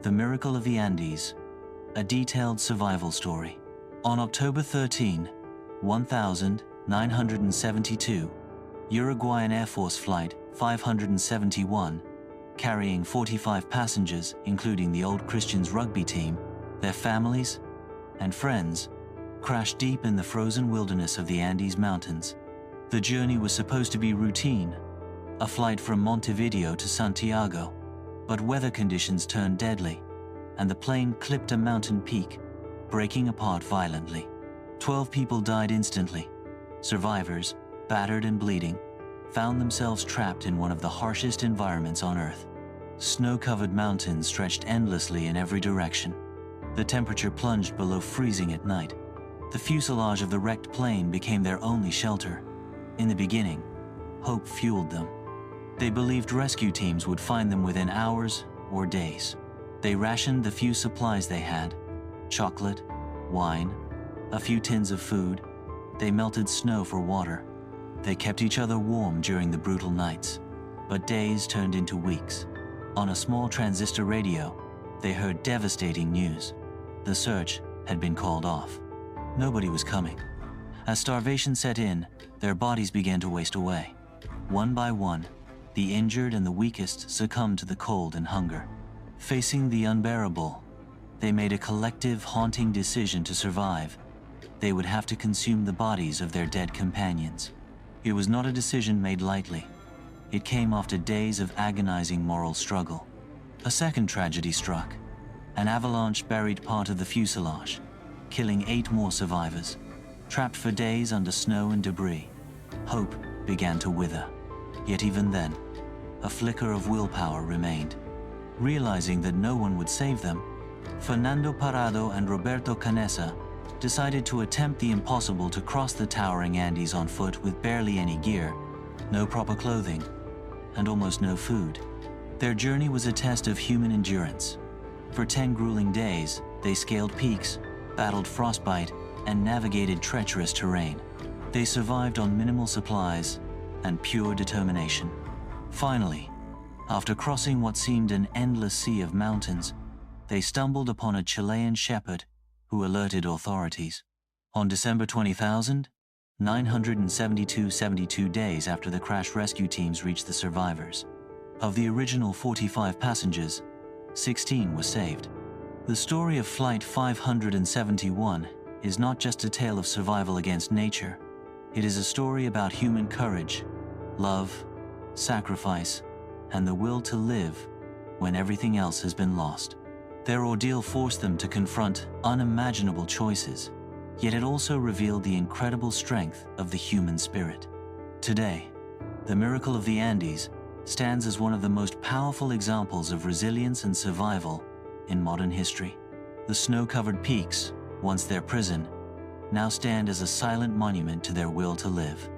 The Miracle of the Andes, a detailed survival story. On October 13, 1972, Uruguayan Air Force Flight 571, carrying 45 passengers, including the Old Christians rugby team, their families, and friends, crashed deep in the frozen wilderness of the Andes Mountains. The journey was supposed to be routine, a flight from Montevideo to Santiago, but weather conditions turned deadly, and the plane clipped a mountain peak, breaking apart violently. 12 people died instantly. Survivors, battered and bleeding, found themselves trapped in one of the harshest environments on Earth. Snow-covered mountains stretched endlessly in every direction. The temperature plunged below freezing at night. The fuselage of the wrecked plane became their only shelter. In the beginning, hope fueled them. They believed rescue teams would find them within hours or days. They rationed the few supplies they had: chocolate, wine, a few tins of food. They melted snow for water. They kept each other warm during the brutal nights. But days turned into weeks. On a small transistor radio, they heard devastating news. The search had been called off. Nobody was coming. As starvation set in, their bodies began to waste away. One by one, the injured and the weakest succumbed to the cold and hunger. Facing the unbearable, they made a collective, haunting decision to survive. They would have to consume the bodies of their dead companions. It was not a decision made lightly. It came after days of agonizing moral struggle. A second tragedy struck. An avalanche buried part of the fuselage, killing 8 more survivors. Trapped for days under snow and debris, hope began to wither. Yet even then, a flicker of willpower remained. Realizing that no one would save them, Fernando Parado and Roberto Canessa decided to attempt the impossible to cross the towering Andes on foot with barely any gear, no proper clothing, and almost no food. Their journey was a test of human endurance. For 10 grueling days, they scaled peaks, battled frostbite, and navigated treacherous terrain. They survived on minimal supplies and pure determination. Finally, after crossing what seemed an endless sea of mountains, they stumbled upon a Chilean shepherd who alerted authorities. On December 20,000, 972 days after the crash, rescue teams reached the survivors. Of the original 45 passengers, 16 were saved. The story of Flight 571 is not just a tale of survival against nature. It is a story about human courage, love, sacrifice, and the will to live when everything else has been lost. Their ordeal forced them to confront unimaginable choices, yet it also revealed the incredible strength of the human spirit. Today, the Miracle of the Andes stands as one of the most powerful examples of resilience and survival in modern history. The snow-covered peaks, once their prison, now stand as a silent monument to their will to live.